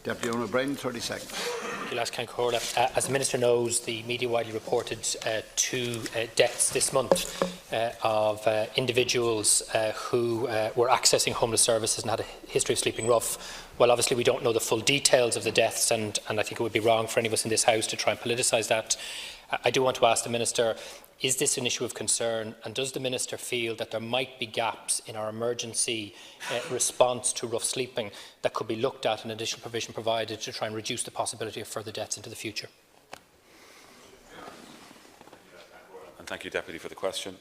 Deputy Owner Broin, 30 seconds. As the Minister knows, the media widely reported two deaths this month of individuals who were accessing homeless services and had a history of sleeping rough. Well, obviously we don't know the full details of the deaths, and I think it would be wrong for any of us in this House to try and politicise that. I do want to ask the Minister, is this an issue of concern, and does the Minister feel that there might be gaps in our emergency response to rough sleeping that could be looked at and additional provision provided to try and reduce the possibility of further deaths into the future? And thank you, Deputy, for the question.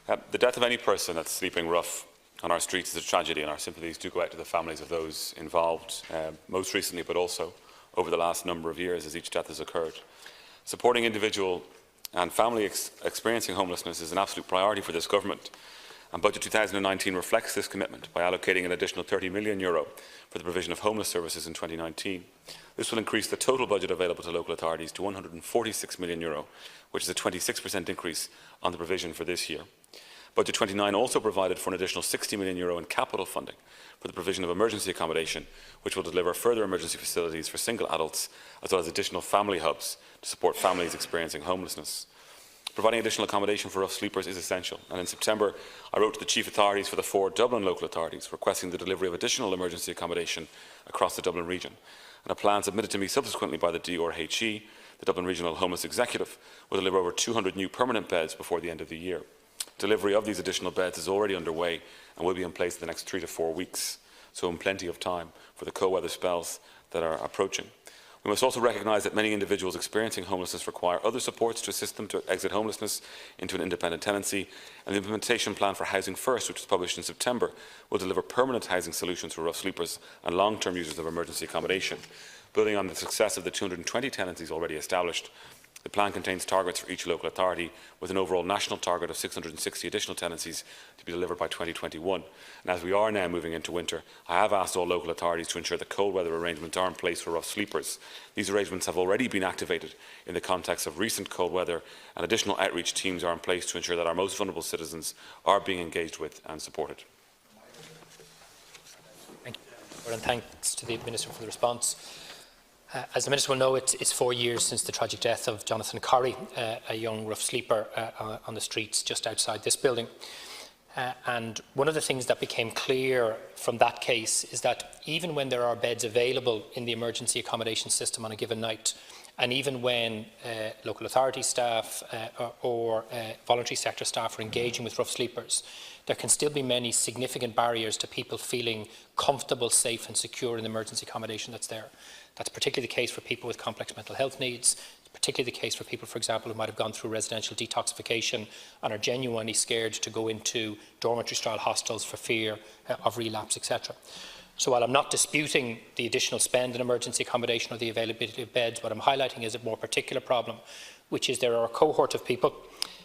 The death of any person that's sleeping rough on our streets is a tragedy, and our sympathies do go out to the families of those involved, most recently but also over the last number of years as each death has occurred. Supporting individual and family experiencing homelessness is an absolute priority for this government, and Budget 2019 reflects this commitment by allocating an additional €30 million for the provision of homeless services in 2019. This will increase the total budget available to local authorities to €146 million, which is a 26% increase on the provision for this year. Budget 29 also provided for an additional €60 million in capital funding for the provision of emergency accommodation, which will deliver further emergency facilities for single adults, as well as additional family hubs to support families experiencing homelessness. Providing additional accommodation for rough sleepers is essential, and in September I wrote to the chief authorities for the 4 Dublin local authorities requesting the delivery of additional emergency accommodation across the Dublin region, and a plan submitted to me subsequently by the DRHE, the Dublin Regional Homeless Executive, will deliver over 200 new permanent beds before the end of the year. Delivery of these additional beds is already underway and will be in place in the next 3 to 4 weeks, so in plenty of time for the cold weather spells that are approaching. We must also recognise that many individuals experiencing homelessness require other supports to assist them to exit homelessness into an independent tenancy, and the implementation plan for Housing First, which was published in September, will deliver permanent housing solutions for rough sleepers and long-term users of emergency accommodation. Building on the success of the 220 tenancies already established, the plan contains targets for each local authority, with an overall national target of 660 additional tenancies to be delivered by 2021. And as we are now moving into winter, I have asked all local authorities to ensure that cold weather arrangements are in place for rough sleepers. These arrangements have already been activated in the context of recent cold weather, and additional outreach teams are in place to ensure that our most vulnerable citizens are being engaged with and supported. Thank you, and thanks to the Minister for the response. As the Minister will know, it's 4 years since the tragic death of Jonathan Corrie, a young rough sleeper on the streets just outside this building. And one of the things that became clear from that case is that even when there are beds available in the emergency accommodation system on a given night, and even when local authority staff or voluntary sector staff are engaging with rough sleepers, there can still be many significant barriers to people feeling comfortable, safe and secure in the emergency accommodation that's there. That's particularly the case for people with complex mental health needs. It's particularly the case for people, for example, who might have gone through residential detoxification and are genuinely scared to go into dormitory-style hostels for fear of relapse, etc. So while I'm not disputing the additional spend in emergency accommodation or the availability of beds, what I'm highlighting is a more particular problem, which is there are a cohort of people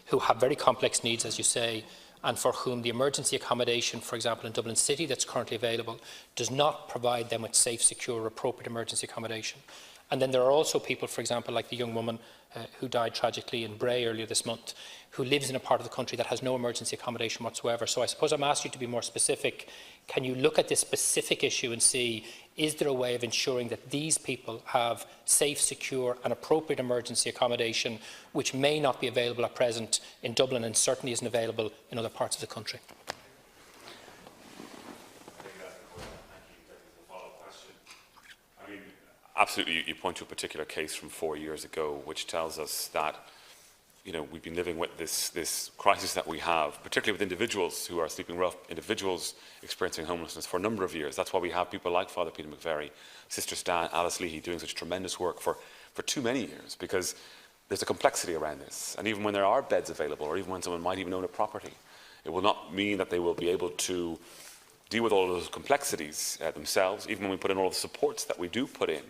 who have very complex needs, as you say, and for whom the emergency accommodation, for example, in Dublin City that's currently available, does not provide them with safe, secure, appropriate emergency accommodation. And then there are also people, for example, like the young woman who died tragically in Bray earlier this month, who lives in a part of the country that has no emergency accommodation whatsoever. So I suppose I'm asking you to be more specific. Can you look at this specific issue and see, is there a way of ensuring that these people have safe, secure and appropriate emergency accommodation, which may not be available at present in Dublin and certainly isn't available in other parts of the country? Absolutely, you point to a particular case from 4 years ago, which tells us that we've been living with this crisis that we have, particularly with individuals who are sleeping rough, individuals experiencing homelessness for a number of years. That's why we have people like Father Peter McVerry, Sister Stan, Alice Leahy doing such tremendous work for too many years, because there's a complexity around this. And even when there are beds available, or even when someone might even own a property, it will not mean that they will be able to deal with all of those complexities themselves, even when we put in all the supports that we do put in.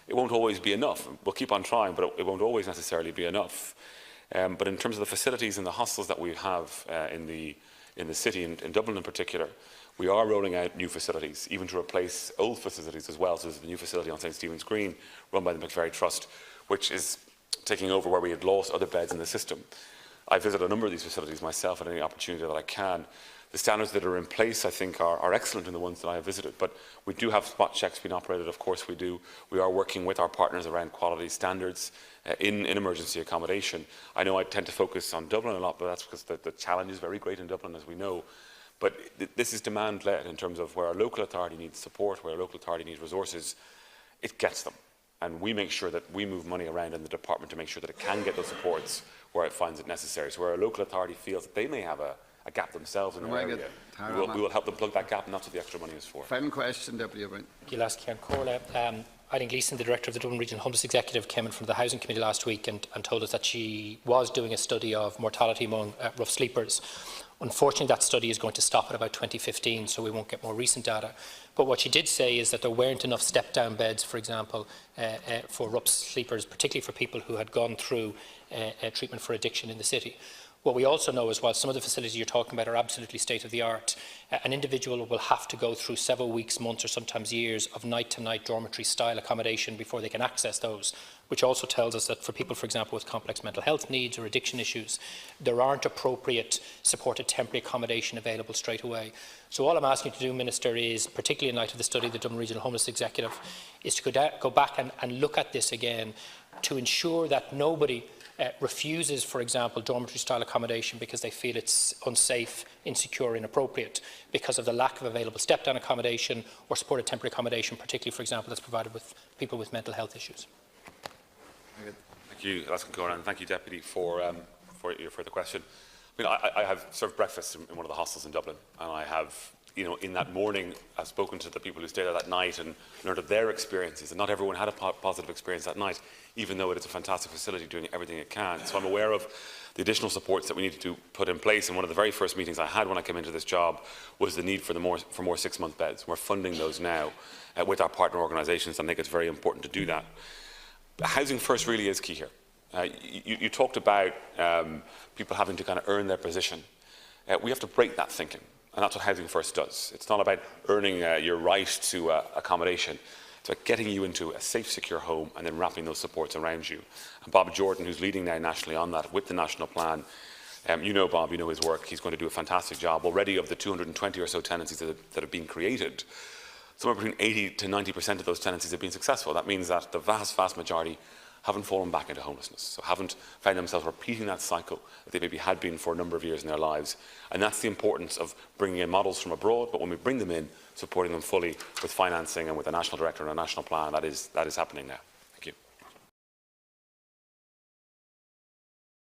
It won't always be enough. We'll keep on trying, but it won't always necessarily be enough. But in terms of the facilities and the hostels that we have in the city, in Dublin in particular, we are rolling out new facilities, even to replace old facilities as well. So there's the new facility on St Stephen's Green, run by the McVerry Trust, which is taking over where we had lost other beds in the system. I visit a number of these facilities myself at any opportunity that I can. The standards that are in place, I think, are excellent in the ones that I have visited, but we do have spot checks being operated. Of course we do. We are working with our partners around quality standards in emergency accommodation. I know I tend to focus on Dublin a lot, but that's because the challenge is very great in Dublin, as we know. But this is demand-led in terms of where our local authority needs support, where our local authority needs resources, it gets them. And we make sure that we move money around in the department to make sure that it can get those supports where it finds it necessary. So where a local authority feels that they may have a gap themselves in their area, we will help them plug that gap, and that's what the extra money is for. Final question, Deputy O'Brien. Eileen Gleeson, the Director of the Dublin Regional Homeless Executive, came in from the Housing Committee last week and told us that she was doing a study of mortality among rough sleepers. Unfortunately, that study is going to stop at about 2015, so we won't get more recent data. But what she did say is that there weren't enough step-down beds, for example, for rough sleepers, particularly for people who had gone through treatment for addiction in the city. What we also know is, while some of the facilities you're talking about are absolutely state-of-the-art, an individual will have to go through several weeks, months or sometimes years of night-to-night dormitory-style accommodation before they can access those, which also tells us that for people, for example, with complex mental health needs or addiction issues, there aren't appropriate supported temporary accommodation available straight away. So all I'm asking you to do, Minister, is, particularly in light of the study of the Dublin Regional Homeless Executive, is to go back and look at this again to ensure that nobody refuses, for example, dormitory-style accommodation because they feel it's unsafe, insecure, inappropriate, because of the lack of available step-down accommodation or supported temporary accommodation, particularly, for example, that's provided with people with mental health issues. Thank you, Eoghan, and thank you, Deputy, for your further question. I mean, I have served breakfast in one of the hostels in Dublin, and I have, in that morning, I've spoken to the people who stayed there that night and learned of their experiences, and not everyone had a positive experience that night, even though it is a fantastic facility doing everything it can. So I'm aware of the additional supports that we need to put in place, and one of the very first meetings I had when I came into this job was the need for more 6-month beds. We're funding those now with our partner organisations, and I think it's very important to do that. Housing first really is key here. You talked about people having to kind of earn their position. We have to break that thinking, and that's what Housing First does. It's not about earning your right to accommodation. It's about getting you into a safe, secure home and then wrapping those supports around you. And Bob Jordan, who's leading now nationally on that with the national plan, you know Bob, you know his work. He's going to do a fantastic job already. Of the 220 or so tenancies that have been created, somewhere between 80 to 90% of those tenancies have been successful. That means that the vast, vast majority haven't fallen back into homelessness, so haven't found themselves repeating that cycle that they maybe had been for a number of years in their lives. And that's the importance of bringing in models from abroad, but when we bring them in, supporting them fully with financing and with a national director and a national plan. That is happening now.